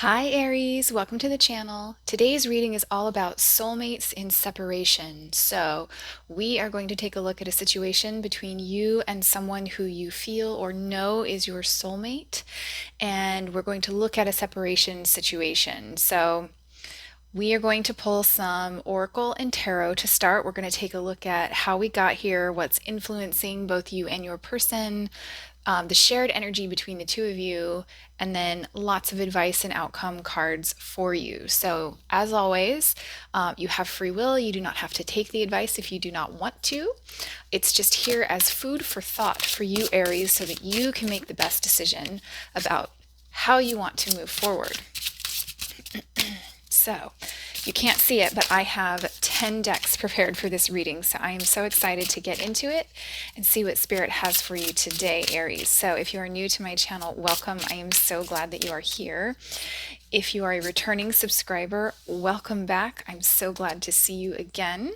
Hi Aries, welcome to the channel. Today's reading is all about soulmates in separation. So we are going to take a look at a situation between you and someone who you feel or know is your soulmate. And we're going to look at a separation situation. So we are going to pull some Oracle and Tarot to start. We're going to take a look at how we got here, what's influencing both you and your person, the shared energy between the two of you, and then lots of advice and outcome cards for you. So, as always, you have free will. You do not have to take the advice if you do not want to. It's just here as food for thought for you, Aries, so that you can make the best decision about how you want to move forward. So, you can't see it, but I have 10 decks prepared for this reading, so I am so excited to get into it and see what Spirit has for you today, Aries. So if you are new to my channel, welcome. I am so glad that you are here. If you are a returning subscriber, welcome back. I'm so glad to see you again.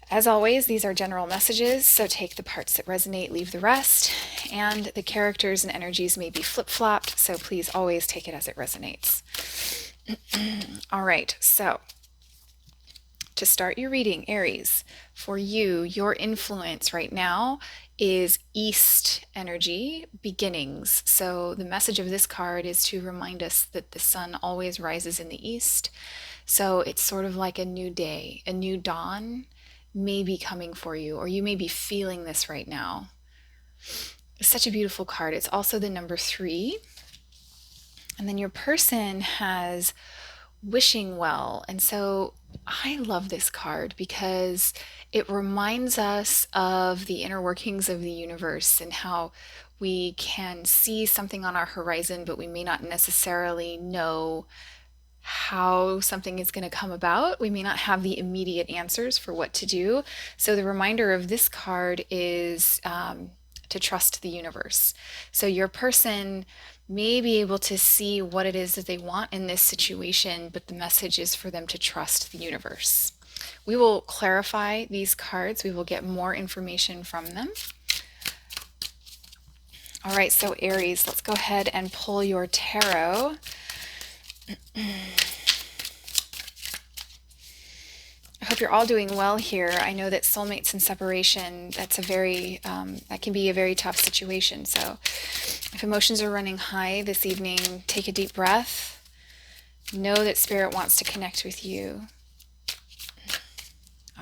As always, these are general messages, so take the parts that resonate, leave the rest, and the characters and energies may be flip-flopped, so please always take it as it resonates. All right, so to start your reading, Aries, for you, your influence right now is East energy, beginnings. So the message of this card is to remind us that the sun always rises in the East. So it's sort of like a new day, a new dawn may be coming for you, or you may be feeling this right now. It's such a beautiful card. It's also the number 3. And then your person has wishing well. And so I love this card because it reminds us of the inner workings of the universe and how we can see something on our horizon, but we may not necessarily know how something is going to come about. We may not have the immediate answers for what to do. So the reminder of this card is to trust the universe. So your person may be able to see what it is that they want in this situation, but the message is for them to trust the universe. We will clarify these cards. We will get more information from them. All right, so Aries, let's go ahead and pull your tarot. I hope you're all doing well here. I know that soulmates and separation, that's a very, that can be a very tough situation. So if emotions are running high this evening, take a deep breath. Know that Spirit wants to connect with you.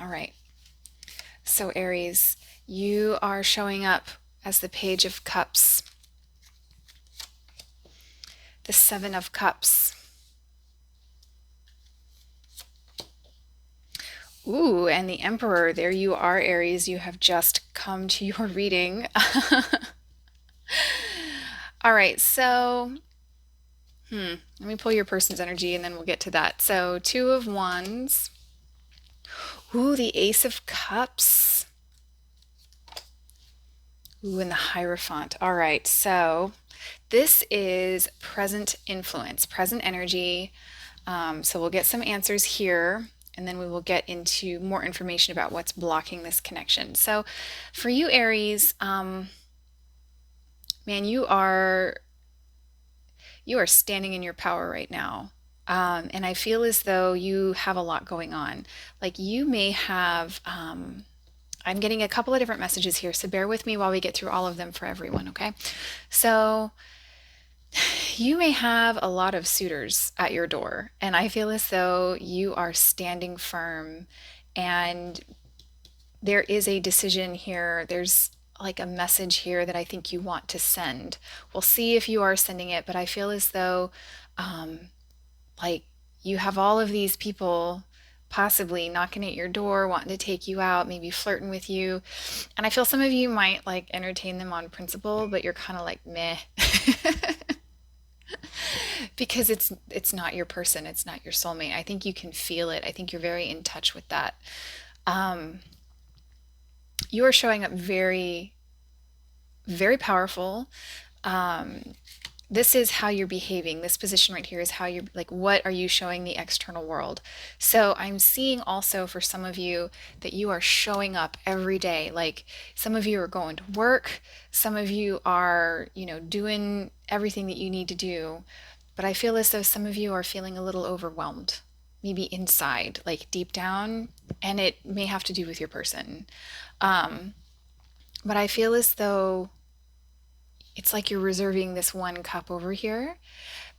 All right. So Aries, you are showing up as the Page of Cups, the 7 of Cups. Ooh, and the Emperor. There you are, Aries. You have just come to your reading. All right, so let me pull your person's energy and then we'll get to that. So 2 of Wands. Ooh, the Ace of Cups. Ooh, and the Hierophant. All right, so this is present influence, present energy. So we'll get some answers here, and then we will get into more information about what's blocking this connection. So for you, Aries, man, you are standing in your power right now. And I feel as though you have a lot going on. Like you may have, I'm getting a couple of different messages here, so bear with me while we get through all of them for everyone, okay? So you may have a lot of suitors at your door, and I feel as though you are standing firm, and there is a decision here. There's like a message here that I think you want to send. We'll see if you are sending it, but I feel as though like you have all of these people possibly knocking at your door, wanting to take you out, maybe flirting with you. And I feel some of you might like entertain them on principle, but you're kind of like, meh. Because it's not your person, it's not your soulmate. I think you can feel it. I think you're very in touch with that. You are showing up very, very powerful. This is how you're behaving. This position right here is how you're, like, what are you showing the external world? So I'm seeing also for some of you that you are showing up every day. Like some of you are going to work. Some of you are, doing everything that you need to do. But I feel as though some of you are feeling a little overwhelmed, maybe inside, like deep down, and it may have to do with your person. Um, but I feel as though it's like you're reserving this one cup over here.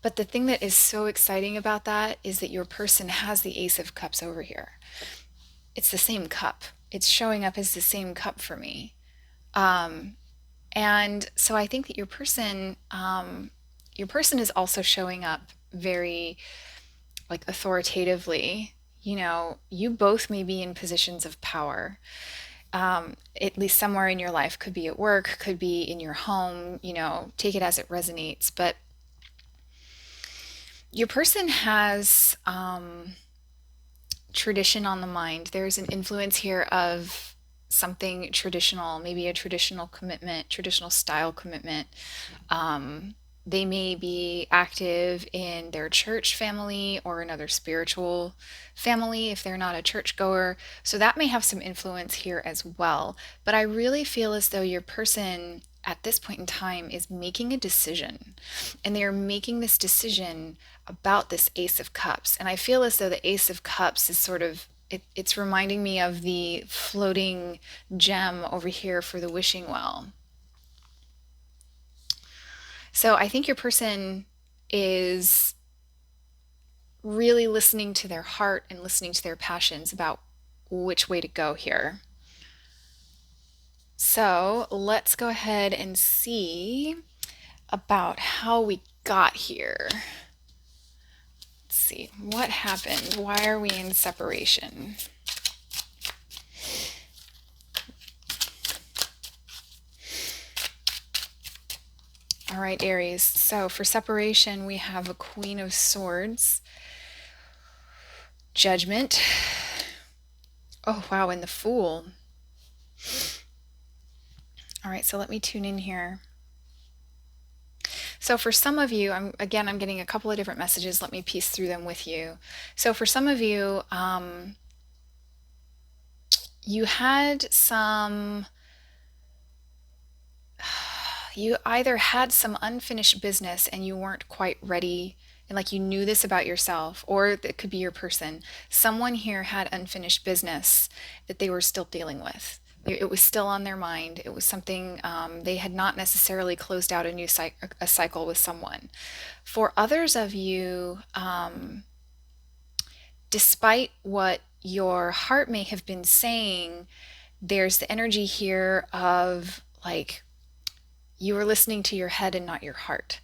But the thing that is so exciting about that is that your person has the Ace of Cups over here. It's the same cup. It's showing up as the same cup for me. Um, and so I think that your person is also showing up very like authoritatively. You know, you both may be in positions of power, at least somewhere in your life. Could be at work, could be in your home, you know, take it as it resonates. But your person has tradition on the mind. There's an influence here of something traditional, maybe a traditional commitment, traditional style commitment. They may be active in their church family or another spiritual family if they're not a churchgoer. So that may have some influence here as well. But I really feel as though your person at this point in time is making a decision. And they are making this decision about this Ace of Cups. And I feel as though the Ace of Cups is sort of it's reminding me of the floating gem over here for the wishing well. So I think your person is really listening to their heart and listening to their passions about which way to go here. So let's go ahead and see about how we got here. Let's see, what happened? Why are we in separation? All right, Aries. So for separation, we have a Queen of Swords, Judgment. Oh, wow, and the Fool. All right, so let me tune in here. So for some of you, I'm getting a couple of different messages. Let me piece through them with you. So for some of you, you had some, you either had some unfinished business and you weren't quite ready, and like you knew this about yourself, or it could be your person. Someone here had unfinished business that they were still dealing with. It was still on their mind. It was something they had not necessarily closed out a cycle with someone. For others of you, despite what your heart may have been saying, there's the energy here of like you were listening to your head and not your heart.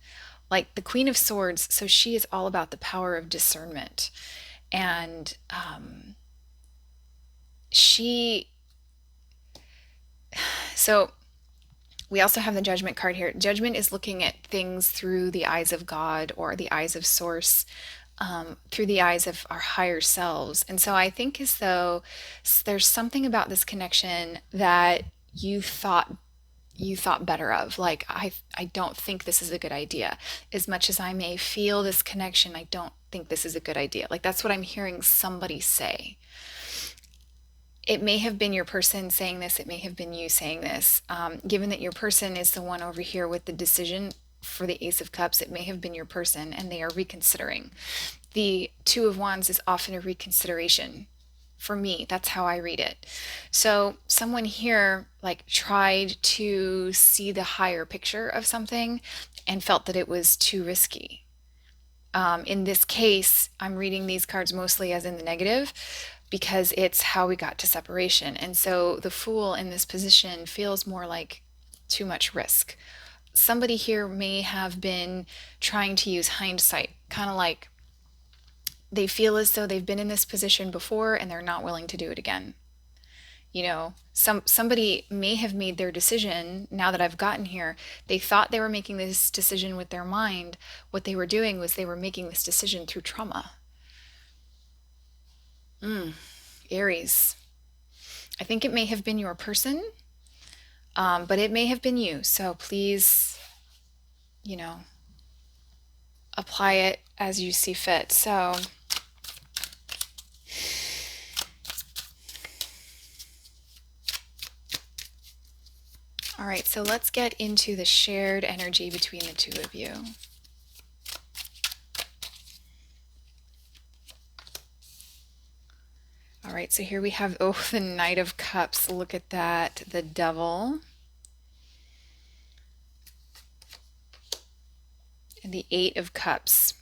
Like the Queen of Swords, so she is all about the power of discernment. And so we also have the Judgment card here. Judgment is looking at things through the eyes of God or the eyes of Source, through the eyes of our higher selves. And so I think as though there's something about this connection that you thought better of. Like, I don't think this is a good idea. As much as I may feel this connection, I don't think this is a good idea. Like, that's what I'm hearing somebody say. It may have been your person saying this. It may have been you saying this. Given that your person is the one over here with the decision for the Ace of Cups, it may have been your person and they are reconsidering. The Two of Wands is often a reconsideration. For me, that's how I read it. So someone here like tried to see the higher picture of something and felt that it was too risky. In this case, I'm reading these cards mostly as in the negative because it's how we got to separation. And so the Fool in this position feels more like too much risk. Somebody here may have been trying to use hindsight, kind of like they feel as though they've been in this position before and they're not willing to do it again. You know, somebody may have made their decision. Now that I've gotten here, they thought they were making this decision with their mind. What they were doing was they were making this decision through trauma. Aries. I think it may have been your person, but it may have been you. So please, you know, apply it as you see fit. So all right, so let's get into the shared energy between the two of you. All right, so here we have, oh, the Knight of Cups. Look at that. The Devil. And the Eight of Cups.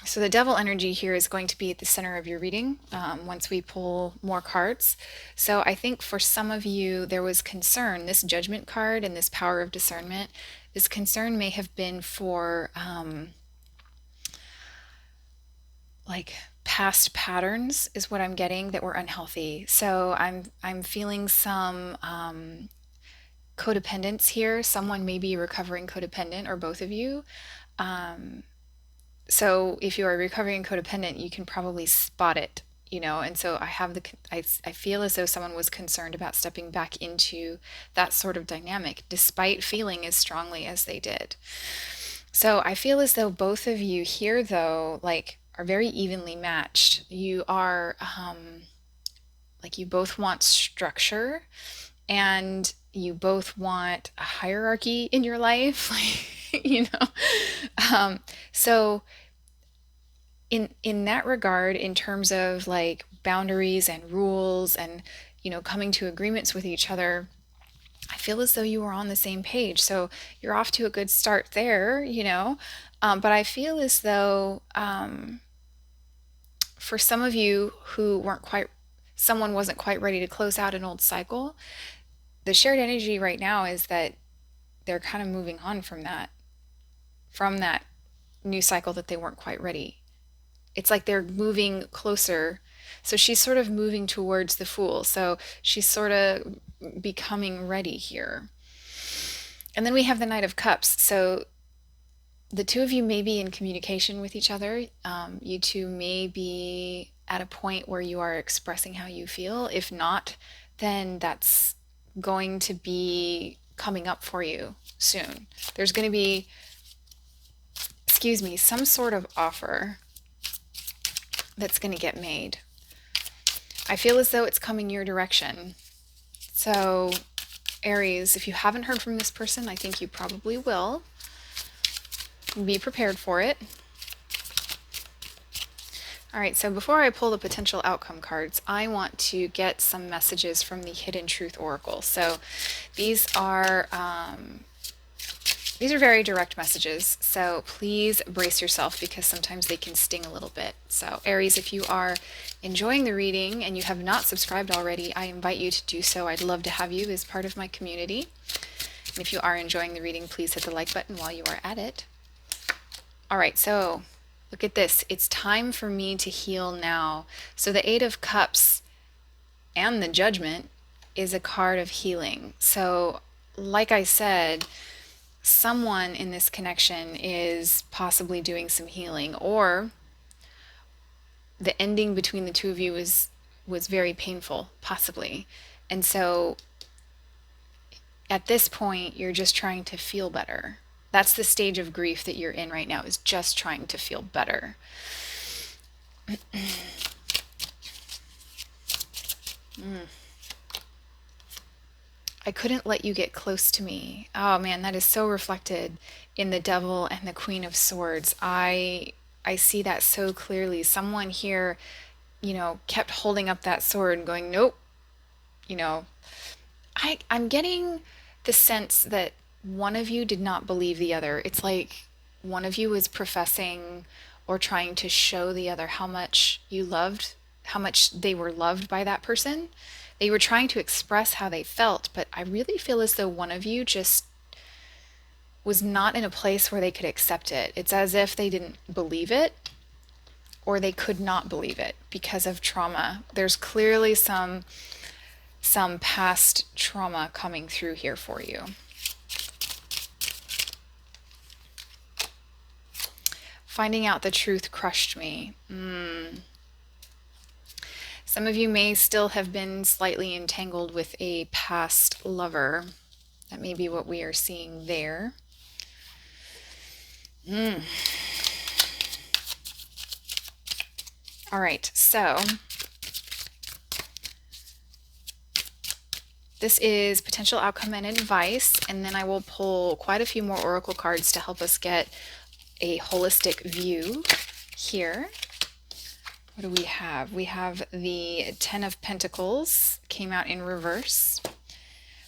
So the Devil energy here is going to be at the center of your reading once we pull more cards. So I think for some of you, there was concern. This Judgment card and this Power of Discernment, this concern may have been for like past patterns is what I'm getting that were unhealthy. So I'm feeling some codependence here. Someone may be a recovering codependent, or both of you. So if you are recovering codependent, you can probably spot it, and so I feel as though someone was concerned about stepping back into that sort of dynamic, despite feeling as strongly as they did. So I feel as though both of you here, though, like, are very evenly matched. You are, like, you both want structure, and you both want a hierarchy in your life, so in that regard, in terms of like boundaries and rules and coming to agreements with each other, I feel as though you are on the same page. So you're off to a good start there, but I feel as though for some of you who someone wasn't quite ready to close out an old cycle, the shared energy right now is that they're kind of moving on from that new cycle that they weren't quite ready. It's like they're moving closer. So she's sort of moving towards the Fool. So she's sort of becoming ready here. And then we have the Knight of Cups. So the two of you may be in communication with each other. You two may be at a point where you are expressing how you feel. If not, then that's going to be coming up for you soon. There's going to be, some sort of offer that's going to get made. I feel as though it's coming your direction. So Aries, if you haven't heard from this person, I think you probably will. Be prepared for it. All right, so before I pull the potential outcome cards, I want to get some messages from the Hidden Truth Oracle. So these are very direct messages, so please brace yourself because sometimes they can sting a little bit. So Aries, if you are enjoying the reading and you have not subscribed already, I invite you to do so. I'd love to have you as part of my community. And if you are enjoying the reading, please hit the like button while you are at it. All right, so look at this. It's time for me to heal now. So the Eight of Cups and the Judgment is a card of healing. So like I said, someone in this connection is possibly doing some healing, or the ending between the two of you was very painful, possibly. And so at this point, you're just trying to feel better. That's the stage of grief that you're in right now, is just trying to feel better. I couldn't let you get close to me. Oh man, that is so reflected in the Devil and the Queen of Swords. I see that so clearly. Someone here, kept holding up that sword and going, nope. I'm getting the sense that one of you did not believe the other. It's like one of you was professing or trying to show the other how much they were loved by that person. They were trying to express how they felt, but I really feel as though one of you just was not in a place where they could accept it. It's as if they didn't believe it, or they could not believe it because of trauma. There's clearly some past trauma coming through here for you. Finding out the truth crushed me. Some of you may still have been slightly entangled with a past lover. That may be what we are seeing there. All right, so this is potential outcome and advice, and then I will pull quite a few more oracle cards to help us get a holistic view here. What do we have? We have the 10 of Pentacles, came out in reverse.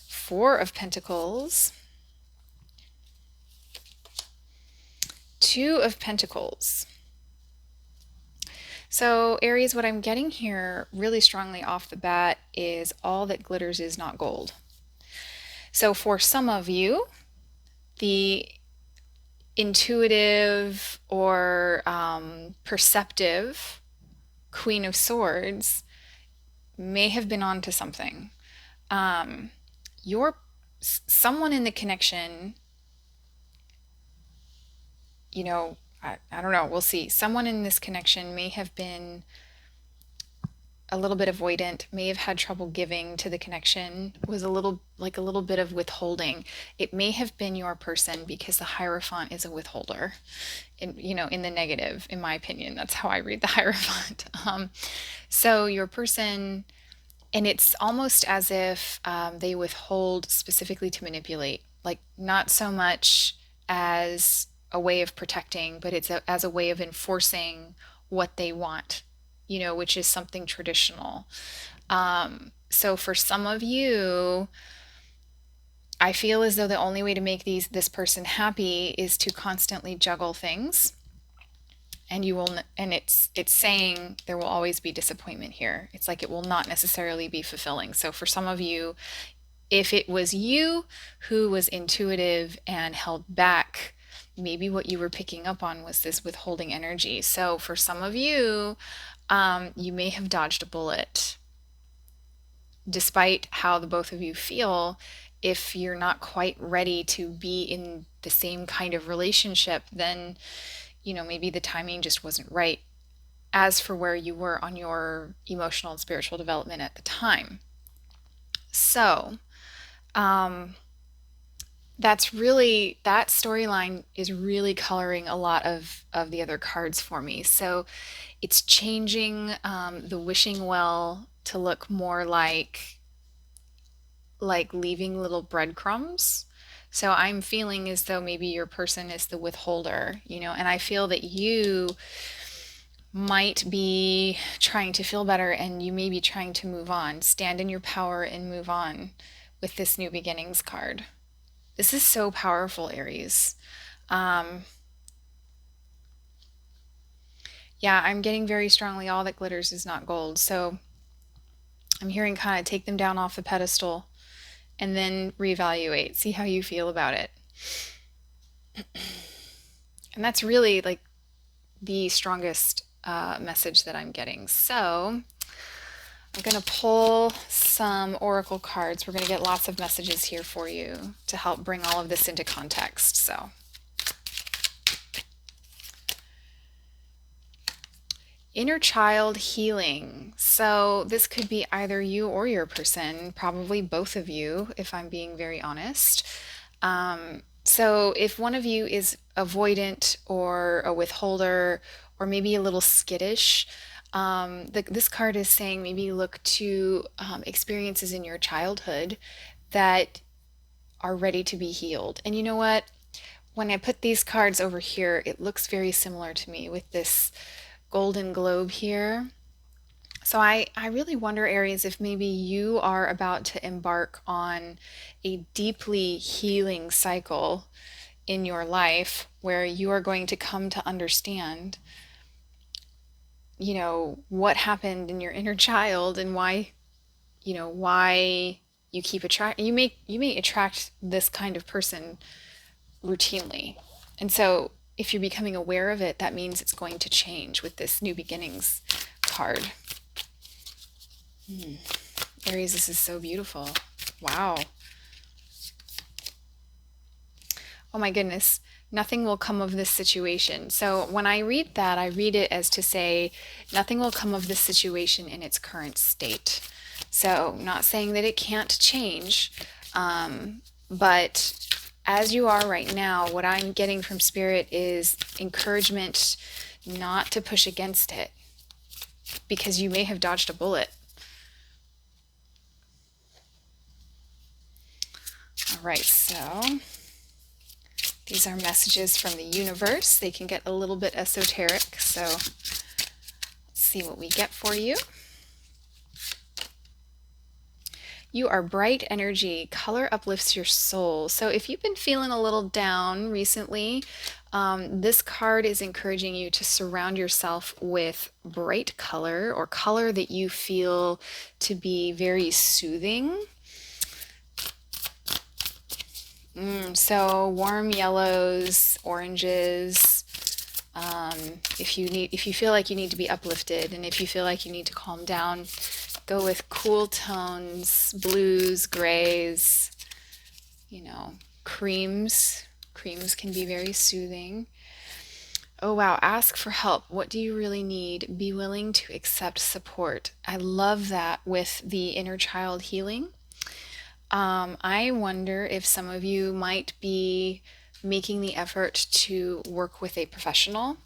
4 of Pentacles. 2 of Pentacles. So Aries, what I'm getting here really strongly off the bat is all that glitters is not gold. So for some of you, the intuitive or perceptive Queen of Swords may have been onto something. Someone in the connection, you know, I don't know, we'll see. Someone in this connection may have been a little bit avoidant, may have had trouble giving to the connection, was a little bit of withholding. It may have been your person because the Hierophant is a withholder, in the negative, in my opinion. That's how I read the Hierophant. So your person, and it's almost as if they withhold specifically to manipulate, like not so much as a way of protecting, but it's as a way of enforcing what they want, which is something traditional. So for some of you, I feel as though the only way to make this person happy is to constantly juggle things. And it's saying there will always be disappointment here. It's like it will not necessarily be fulfilling. So for some of you, if it was you who was intuitive and held back, maybe what you were picking up on was this withholding energy. So for some of you, you may have dodged a bullet. Despite how the both of you feel, if you're not quite ready to be in the same kind of relationship, then, maybe the timing just wasn't right as for where you were on your emotional and spiritual development at the time. So, that storyline is really coloring a lot of the other cards for me. So it's changing the wishing well to look more like leaving little breadcrumbs. So I'm feeling as though maybe your person is the withholder, and I feel that you might be trying to feel better, and you may be trying to move on, stand in your power and move on with this New Beginnings card. This is so powerful, Aries. Yeah, I'm getting very strongly all that glitters is not gold. So I'm hearing kind of take them down off the pedestal and then reevaluate, see how you feel about it. And that's really like the strongest message that I'm getting. So I'm going to pull some oracle cards. We're going to get lots of messages here for you to help bring all of this into context. So inner child healing. So this could be either you or your person, probably both of you, if I'm being very honest. So if one of you is avoidant or a withholder or maybe a little skittish, this card is saying maybe look to experiences in your childhood that are ready to be healed. And you know what? When I put these cards over here, it looks very similar to me with this golden globe here. So I really wonder, Aries, if maybe you are about to embark on a deeply healing cycle in your life where you are going to come to understand, what happened in your inner child and why you keep you may attract this kind of person routinely. And so if you're becoming aware of it, that means it's going to change with this New Beginnings card. Aries, this is so beautiful. Wow. Oh my goodness. Nothing will come of this situation. So when I read that, I read it as to say, nothing will come of this situation in its current state. So not saying that it can't change, but as you are right now, what I'm getting from Spirit is encouragement not to push against it, because you may have dodged a bullet. All right, so These are messages from the universe. They can get a little bit esoteric, so let's see what we get for you. You are bright energy. Color uplifts your soul. So if you've been feeling a little down recently, this card is encouraging you to surround yourself with bright color, or color that you feel to be very soothing. So warm yellows, oranges. If you feel like you need to be uplifted, and if you feel like you need to calm down, go with cool tones, blues, grays, creams. Creams can be very soothing. Oh wow, ask for help. What do you really need? Be willing to accept support. I love that with the inner child healing. I wonder if some of you might be making the effort to work with a professional,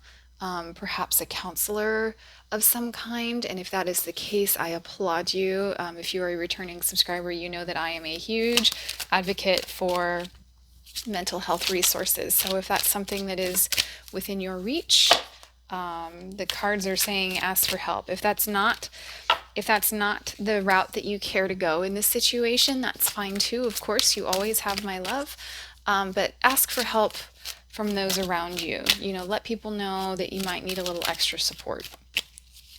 perhaps a counselor of some kind. And if that is the case, I applaud you. If you are a returning subscriber, you know that I am a huge advocate for mental health resources. So if that's something that is within your reach, the cards are saying ask for help. If that's not the route that you care to go in this situation, that's fine too. Of course, you always have my love, but ask for help from those around you. Let people know that you might need a little extra support,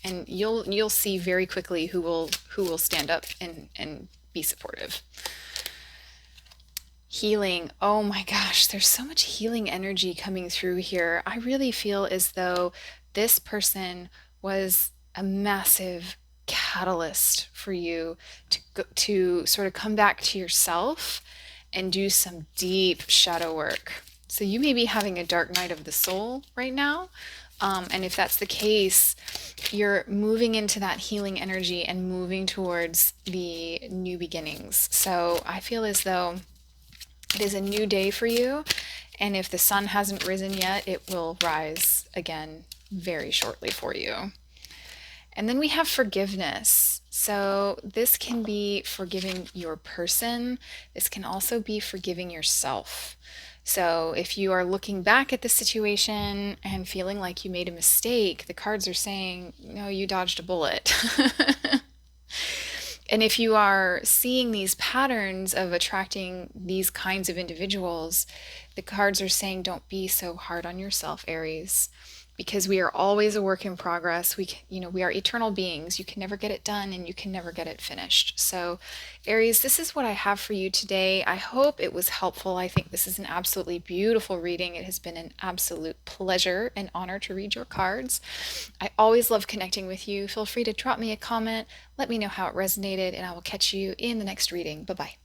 and you'll see very quickly who will stand up and be supportive. Healing. Oh my gosh, there's so much healing energy coming through here. I really feel as though this person was a massive catalyst for you to sort of come back to yourself and do some deep shadow work. So you may be having a dark night of the soul right now. And if that's the case, you're moving into that healing energy and moving towards the new beginnings. So I feel as though it is a new day for you, and if the sun hasn't risen yet, it will rise again very shortly for you. And then we have forgiveness. So this can be forgiving your person. This can also be forgiving yourself. So if you are looking back at the situation and feeling like you made a mistake, the cards are saying, no, you dodged a bullet. And if you are seeing these patterns of attracting these kinds of individuals, the cards are saying don't be so hard on yourself, Aries, because we are always a work in progress. We are eternal beings. You can never get it done, and you can never get it finished. So Aries, this is what I have for you today. I hope it was helpful. I think this is an absolutely beautiful reading. It has been an absolute pleasure and honor to read your cards. I always love connecting with you. Feel free to drop me a comment. Let me know how it resonated, and I will catch you in the next reading. Bye-bye.